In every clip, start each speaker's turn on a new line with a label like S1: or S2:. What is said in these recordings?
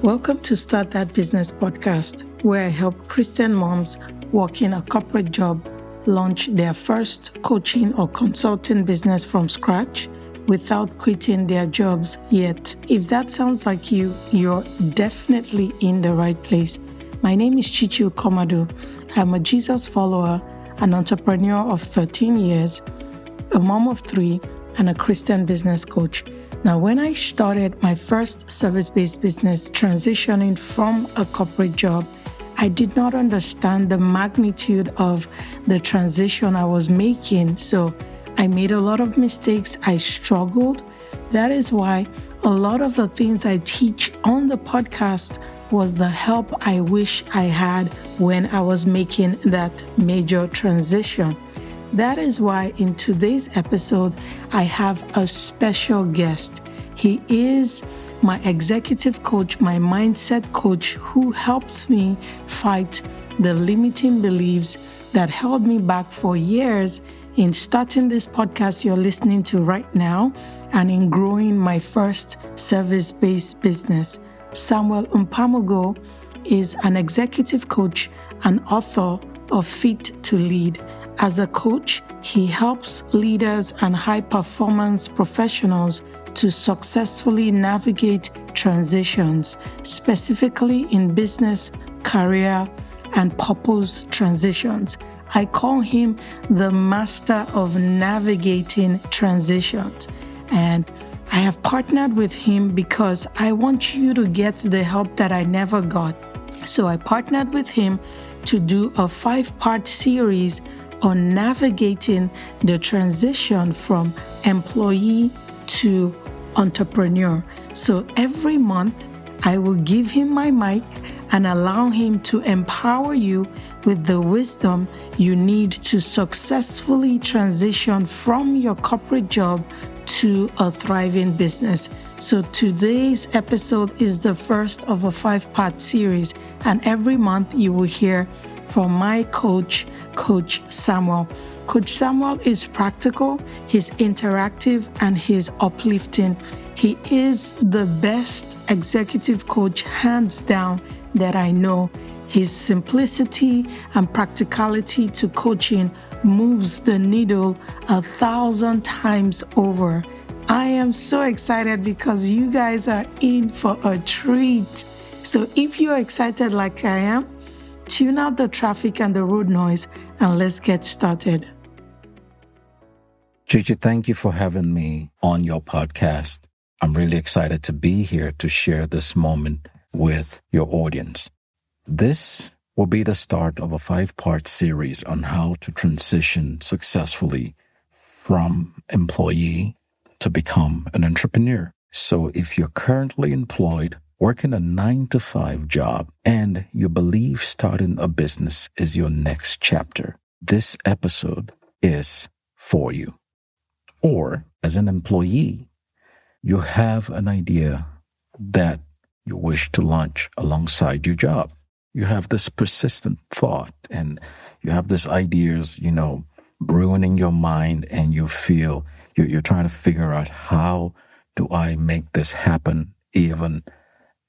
S1: Welcome to Start That Business podcast, where I help Christian moms working a corporate job launch their first coaching or consulting business from scratch without quitting their jobs yet. If that sounds like you, you're definitely in the right place. My name is Chichi Komadu. I'm a Jesus follower, an entrepreneur of 13 years, a mom of 3, and a Christian business coach. Now, when I started my first service-based business transitioning from a corporate job, I did not understand the magnitude of the transition I was making. So I made a lot of mistakes. I struggled. That is why a lot of the things I teach on the podcast was the help I wish I had when I was making that major transition. That is why in today's episode, I have a special guest. He is my executive coach, my mindset coach, who helped me fight the limiting beliefs that held me back for years in starting this podcast you're listening to right now and in growing my first service-based business. Samuel Mpamugo is an executive coach and author of Fit to Lead. As a coach, he helps leaders and high-performance professionals to successfully navigate transitions, specifically in business, career, and purpose transitions. I call him the master of navigating transitions. And I have partnered with him because I want you to get the help that I never got. So I partnered with him to do a 5-part series on navigating the transition from employee to entrepreneur. So every month, I will give him my mic and allow him to empower you with the wisdom you need to successfully transition from your corporate job to a thriving business. So today's episode is the first of a 5-part series, and every month you will hear from my coach, Coach Samuel. Coach Samuel is practical, he's interactive, and he's uplifting. He is the best executive coach, hands down, that I know. His simplicity and practicality to coaching moves the needle 1,000 times over. I am so excited because you guys are in for a treat. So if you're excited like I am, tune out the traffic and the road noise and let's get started.
S2: Gigi, thank you for having me on your podcast. I'm really excited to be here to share this moment with your audience. This will be the start of a 5-part series on how to transition successfully from employee to become an entrepreneur. So if you're currently employed, working a 9-to-5 job, and you believe starting a business is your next chapter, this episode is for you. Or as an employee, you have an idea that you wish to launch alongside your job. You have this persistent thought and you have these ideas, brewing in your mind, and you feel you're trying to figure out, how do I make this happen even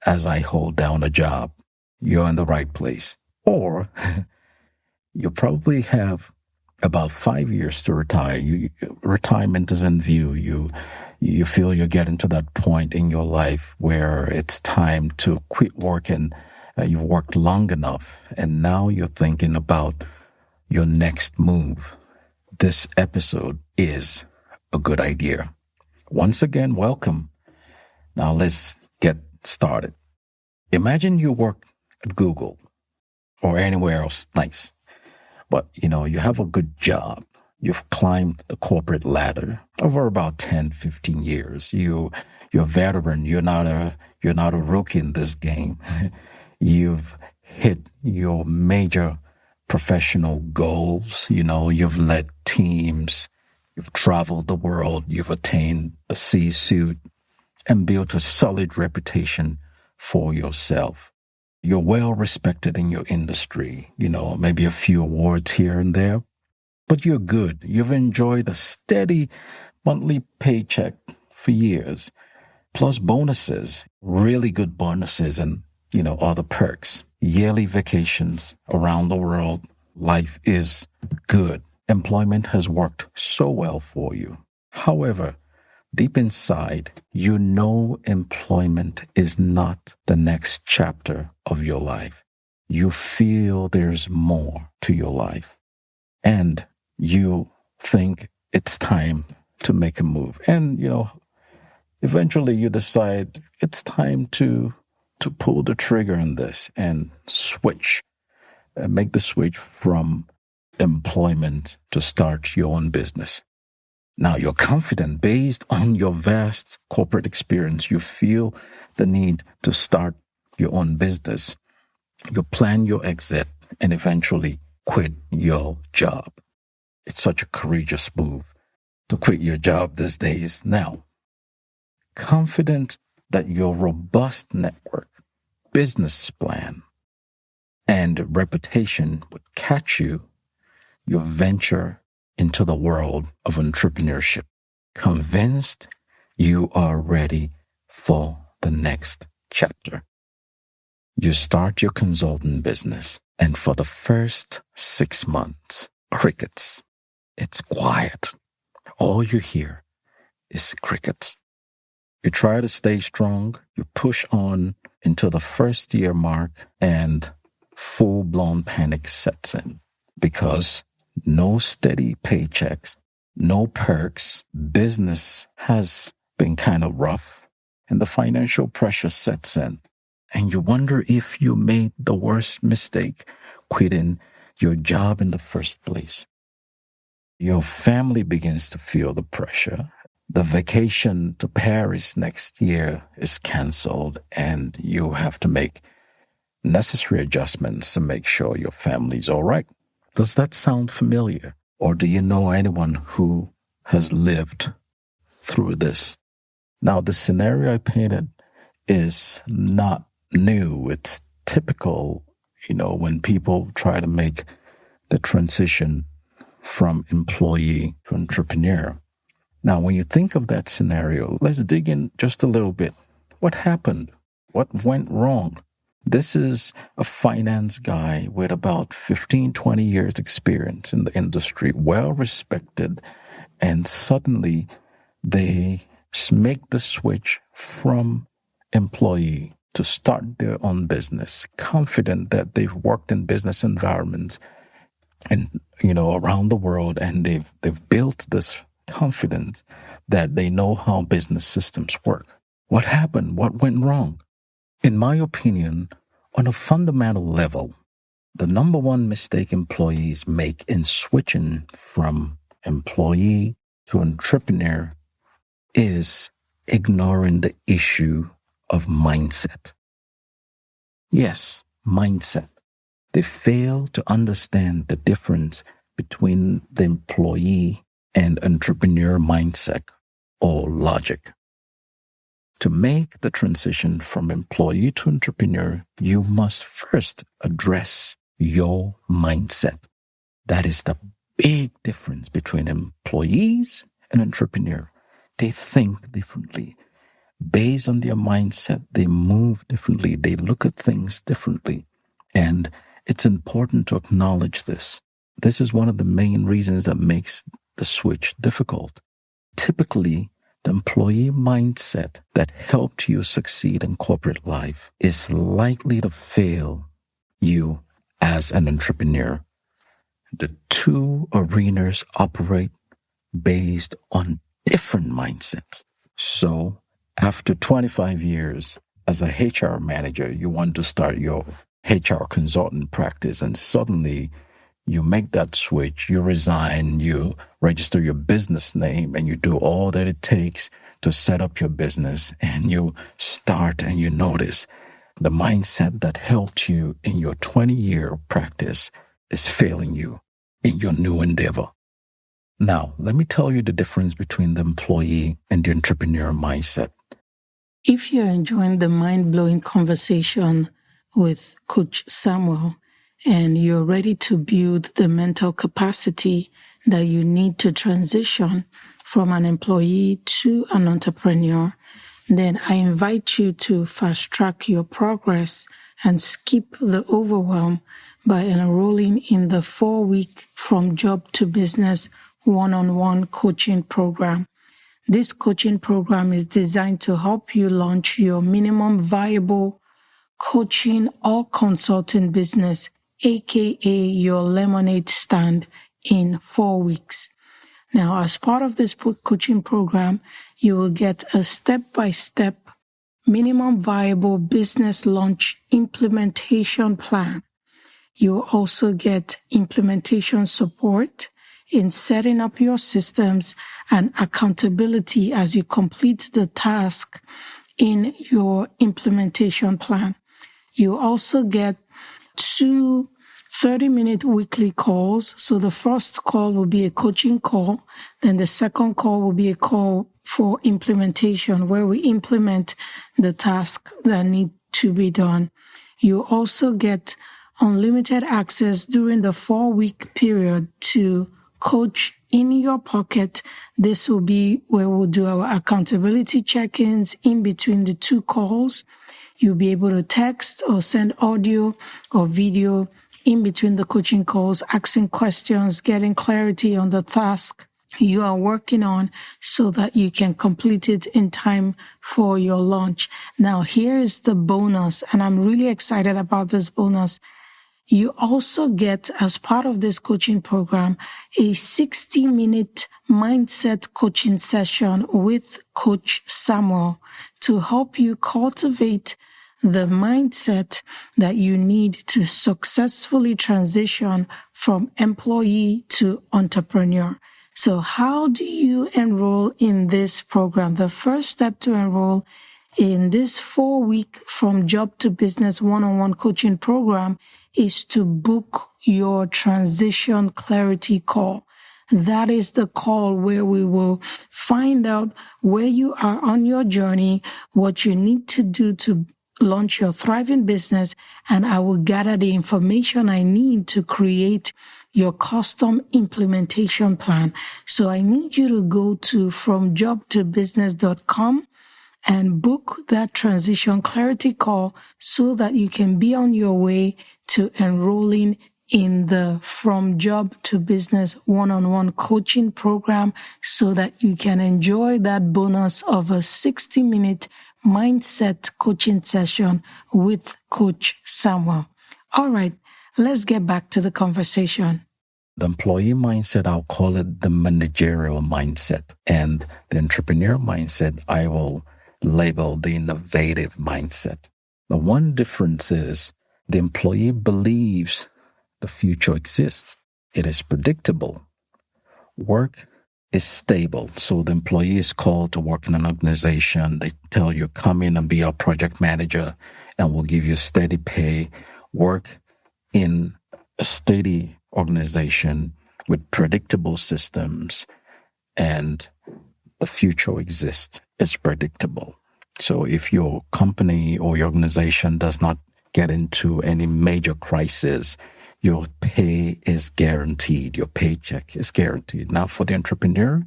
S2: as I hold down a job? You're in the right place. Or you probably have about 5 years to retire. Retirement is in view. You feel you're getting to that point in your life where it's time to quit working. You've worked long enough, and now you're thinking about your next move. This episode is a good idea. Once again, welcome. Now let's get started. Imagine you work at Google or anywhere else nice, but you have a good job. You've climbed the corporate ladder over about 10, 15 years. You're a veteran. You're not a rookie in this game. You've hit your major professional goals. You've led teams. You've traveled the world. You've attained the C-suite and built a solid reputation for yourself. You're well respected in your industry, maybe a few awards here and there, but you're good. You've enjoyed a steady monthly paycheck for years. plus bonuses, really good bonuses and, other perks, yearly vacations around the world. Life is good. Employment has worked so well for you. However, deep inside, employment is not the next chapter of your life. You feel there's more to your life. And you think it's time to make a move. And, eventually you decide it's time to pull the trigger on this and make the switch from employment to start your own business. Now you're confident based on your vast corporate experience. You feel the need to start your own business. You plan your exit and eventually quit your job. It's such a courageous move to quit your job these days. Now, confident that your robust network, business plan, and reputation would catch you venture into the world of entrepreneurship, convinced you are ready for the next chapter. You start your consulting business, and for the first 6 months, crickets. It's quiet. All you hear is crickets. You try to stay strong. You push on into the first year mark, and full-blown panic sets in because no steady paychecks, no perks. Business has been kind of rough, and the financial pressure sets in. And you wonder if you made the worst mistake, quitting your job in the first place. Your family begins to feel the pressure. The vacation to Paris next year is canceled, and you have to make necessary adjustments to make sure your family's all right. Does that sound familiar? Or do you know anyone who has lived through this? Now, the scenario I painted is not new. It's typical, when people try to make the transition from employee to entrepreneur. Now, when you think of that scenario, let's dig in just a little bit. What happened? What went wrong? This is a finance guy with about 15, 20 years experience in the industry, well respected, and suddenly they make the switch from employee to start their own business, confident that they've worked in business environments and, around the world, and they've built this confidence that they know how business systems work. What happened? What went wrong? In my opinion, on a fundamental level, the number one mistake employees make in switching from employee to entrepreneur is ignoring the issue of mindset. Yes, mindset. They fail to understand the difference between the employee and entrepreneur mindset or logic. To make the transition from employee to entrepreneur, you must first address your mindset. That is the big difference between employees and entrepreneur. They think differently. Based on their mindset, they move differently. They look at things differently. And it's important to acknowledge this. This is one of the main reasons that makes the switch difficult. Typically, the employee mindset that helped you succeed in corporate life is likely to fail you as an entrepreneur. The two arenas operate based on different mindsets. So, after 25 years as a HR manager, you want to start your HR consultant practice, and suddenly you make that switch, you resign, you register your business name, and you do all that it takes to set up your business, and you start and you notice the mindset that helped you in your 20-year practice is failing you in your new endeavor. Now, let me tell you the difference between the employee and the entrepreneur mindset.
S1: If you're enjoying the mind-blowing conversation with Coach Samuel, and you're ready to build the mental capacity that you need to transition from an employee to an entrepreneur, then I invite you to fast track your progress and skip the overwhelm by enrolling in the 4-week From Job to Business one-on-one coaching program. This coaching program is designed to help you launch your minimum viable coaching or consulting business, aka your lemonade stand, in 4 weeks. Now, as part of this coaching program, you will get a step-by-step minimum viable business launch implementation plan. You will also get implementation support in setting up your systems and accountability as you complete the task in your implementation plan. You also get 2 30-minute weekly calls. So the first call will be a coaching call. Then the second call will be a call for implementation, where we implement the task that need to be done. You also get unlimited access during the 4-week period to Coach in Your Pocket. This will be where we'll do our accountability check-ins in between the 2 calls. You'll be able to text or send audio or video in between the coaching calls, asking questions, getting clarity on the task you are working on so that you can complete it in time for your launch. Now, here is the bonus, and I'm really excited about this bonus. You also get, as part of this coaching program, a 60-minute mindset coaching session with Coach Samuel to help you cultivate the mindset that you need to successfully transition from employee to entrepreneur. So how do you enroll in this program? The first step to enroll in this 4-week From Job to Business one-on-one coaching program is to book your transition clarity call. That is the call where we will find out where you are on your journey, what you need to do to launch your thriving business, and I will gather the information I need to create your custom implementation plan. So I need you to go to fromjobtobusiness.com and book that transition clarity call so that you can be on your way to enrolling in the From Job to Business one-on-one coaching program so that you can enjoy that bonus of a 60-minute mindset coaching session with Coach Samuel. All right, let's get back to the conversation.
S2: The employee mindset, I'll call it the managerial mindset. And the entrepreneur mindset, I will label the innovative mindset. The one difference is the employee believes the future exists. It is predictable. Work is stable. So the employee is called to work in an organization. They tell you, come in and be our project manager and we'll give you steady pay. Work in a steady organization with predictable systems, and the future exists. It's predictable. So if your company or your organization does not get into any major crisis, your pay is guaranteed. Your paycheck is guaranteed. Now, for the entrepreneur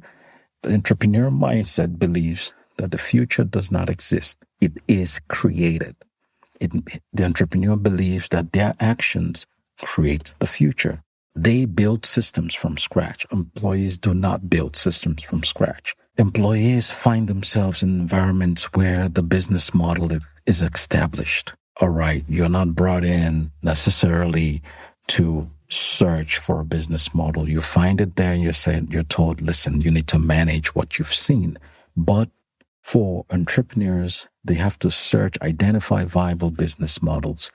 S2: mindset believes that the future does not exist. It is created. The entrepreneur believes that their actions create the future. They build systems from scratch. Employees do not build systems from scratch. Employees find themselves in environments where the business model is established. All right, you're not brought in necessarily to search for a business model. You find it there and you're told, listen, you need to manage what you've seen. But for entrepreneurs, they have to search, identify viable business models.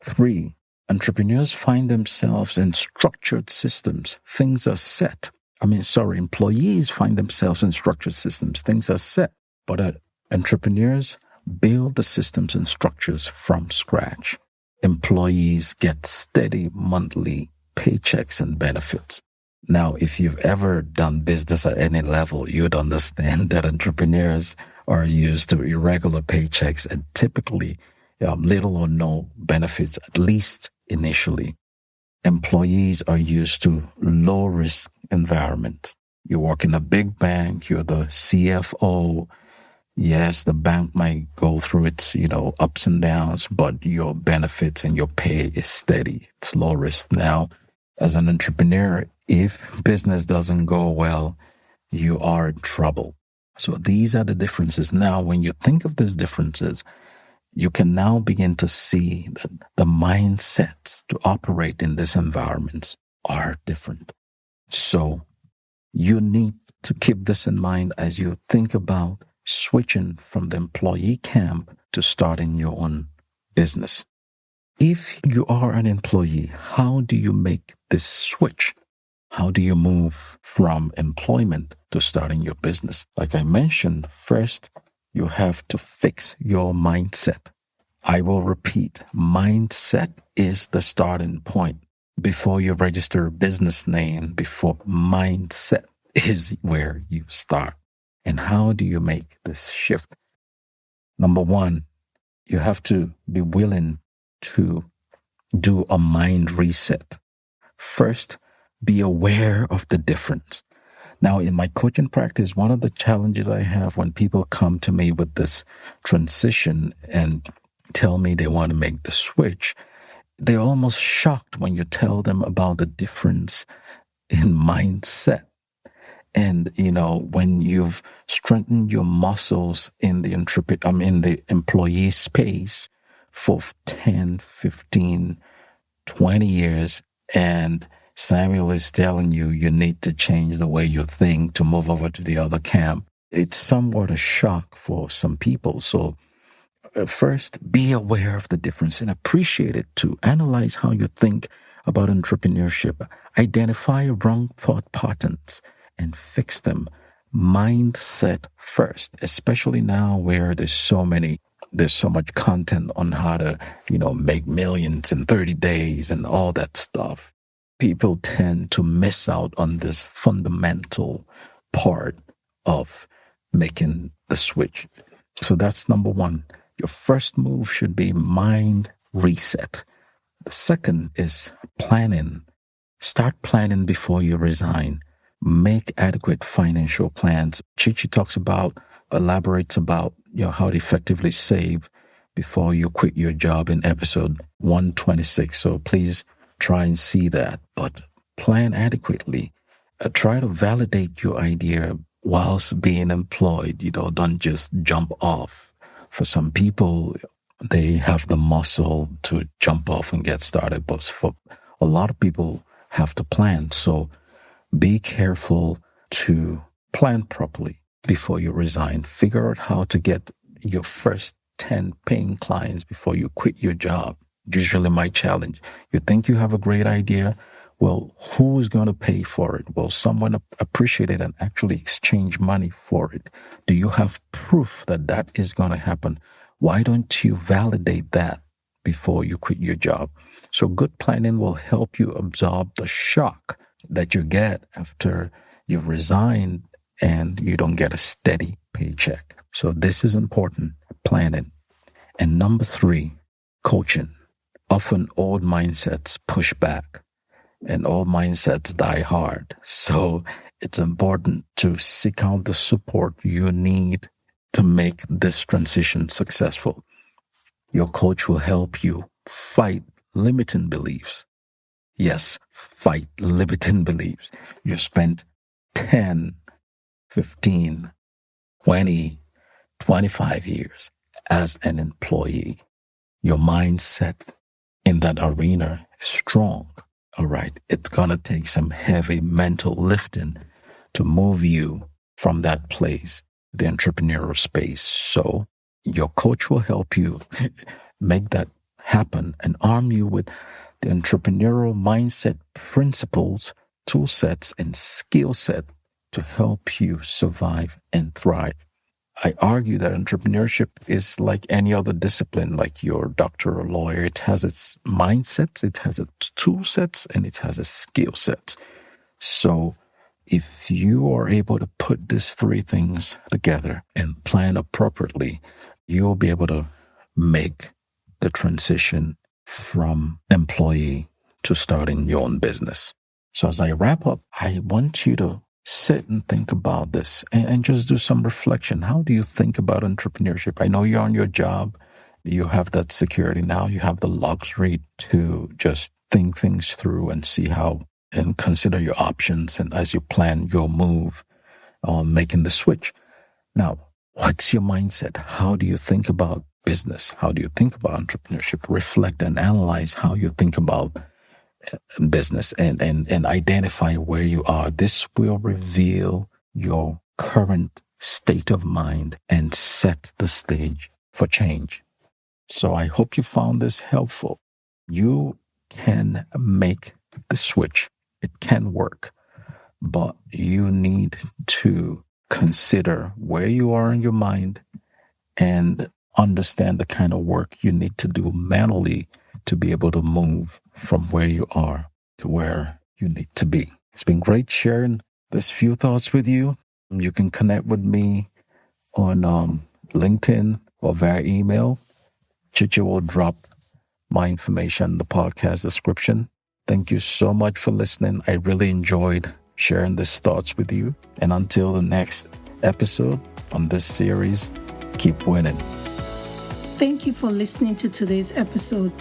S2: 3, entrepreneurs find themselves in structured systems. Things are set. Employees find themselves in structured systems. Things are set. But entrepreneurs build the systems and structures from scratch. Employees get steady monthly paychecks and benefits. Now, if you've ever done business at any level, you'd understand that entrepreneurs are used to irregular paychecks and typically little or no benefits, at least initially. Employees are used to low-risk environment. You work in a big bank, you're the CFO, Yes, the bank might go through its, ups and downs, but your benefits and your pay is steady. It's low risk. Now, as an entrepreneur, if business doesn't go well, you are in trouble. So these are the differences. Now, when you think of these differences, you can now begin to see that the mindsets to operate in these environments are different. So you need to keep this in mind as you think about switching from the employee camp to starting your own business. If you are an employee, how do you make this switch? How do you move from employment to starting your business? Like I mentioned, first, you have to fix your mindset. I will repeat, mindset is the starting point. Before you register a business name, before mindset is where you start. And how do you make this shift? Number one, you have to be willing to do a mind reset. First, be aware of the difference. Now, in my coaching practice, one of the challenges I have when people come to me with this transition and tell me they want to make the switch, they're almost shocked when you tell them about the difference in mindset. And, when you've strengthened your muscles in the employee space for 10, 15, 20 years, and Samuel is telling you need to change the way you think to move over to the other camp, it's somewhat a shock for some people. So first, be aware of the difference and appreciate it too. Analyze how you think about entrepreneurship. Identify wrong thought patterns and fix them. Mindset first, especially now where there's so much content on how to, make millions in 30 days and all that stuff. People tend to miss out on this fundamental part of making the switch. So that's number one. Your first move should be mind reset. The second is planning. Start planning before you resign. Make adequate financial plans. Chichi elaborates about how to effectively save before you quit your job in episode 126. So please try and see that, but plan adequately. Try to validate your idea whilst being employed. Don't just jump off. For some people, they have the muscle to jump off and get started, but for a lot of people have to plan. So be careful to plan properly before you resign. Figure out how to get your first 10 paying clients before you quit your job. Usually my challenge. You think you have a great idea? Well, who is going to pay for it? Will someone appreciate it and actually exchange money for it? Do you have proof that is going to happen? Why don't you validate that before you quit your job? So good planning will help you absorb the shock that you get after you've resigned and you don't get a steady paycheck. So this is important, planning. And number 3, coaching. Often old mindsets push back and old mindsets die hard. So it's important to seek out the support you need to make this transition successful. Your coach will help you fight limiting beliefs. Yes, fight limiting beliefs. You spent 10, 15, 20, 25 years as an employee. Your mindset in that arena is strong. All right. It's going to take some heavy mental lifting to move you from that place, the entrepreneurial space. So your coach will help you make that happen and arm you with the entrepreneurial mindset principles, tool sets, and skill set to help you survive and thrive. I argue that entrepreneurship is like any other discipline, like your doctor or lawyer. It has its mindsets, it has its tool sets, and it has its skill sets. So if you are able to put these 3 things together and plan appropriately, you'll be able to make the transition from employee to starting your own business. So as I wrap up, I want you to sit and think about this and just do some reflection. How do you think about entrepreneurship? I know you're on your job. You have that security now. You have the luxury to just think things through and see how and consider your options. And as you plan your move on making the switch. Now, what's your mindset? How do you think about business? How do you think about entrepreneurship? Reflect and analyze how you think about business and identify where you are. This will reveal your current state of mind and set the stage for change. So I hope you found this helpful. You can make the switch. It can work, but you need to consider where you are in your mind and understand the kind of work you need to do mentally to be able to move from where you are to where you need to be. It's been great sharing this few thoughts with you. You can connect with me on LinkedIn or via email. Chichi will drop my information in the podcast description. Thank you so much for listening. I really enjoyed sharing these thoughts with you. And until the next episode on this series, keep winning.
S1: Thank you for listening to today's episode.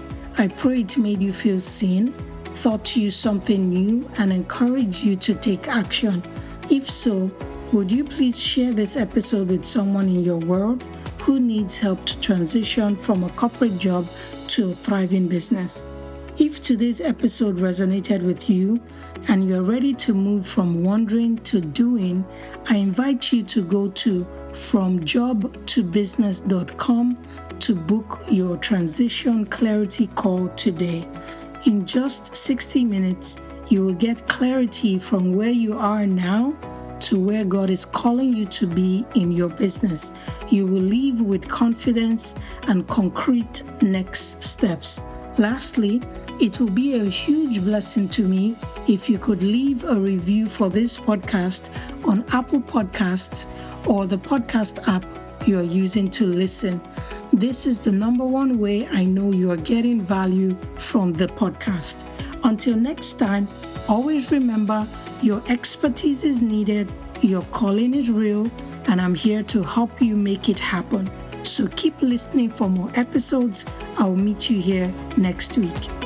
S1: I pray it made you feel seen, taught you something new, and encouraged you to take action. If so, would you please share this episode with someone in your world who needs help to transition from a corporate job to a thriving business? If today's episode resonated with you and you're ready to move from wondering to doing, I invite you to go to fromjobtobusiness.com to book your transition clarity call today. In just 60 minutes, you will get clarity from where you are now to where God is calling you to be in your business. You will leave with confidence and concrete next steps. Lastly, it will be a huge blessing to me if you could leave a review for this podcast on Apple Podcasts or the podcast app you are using to listen. This is the number one way I know you are getting value from the podcast. Until next time, always remember your expertise is needed, your calling is real, and I'm here to help you make it happen. So keep listening for more episodes. I'll meet you here next week.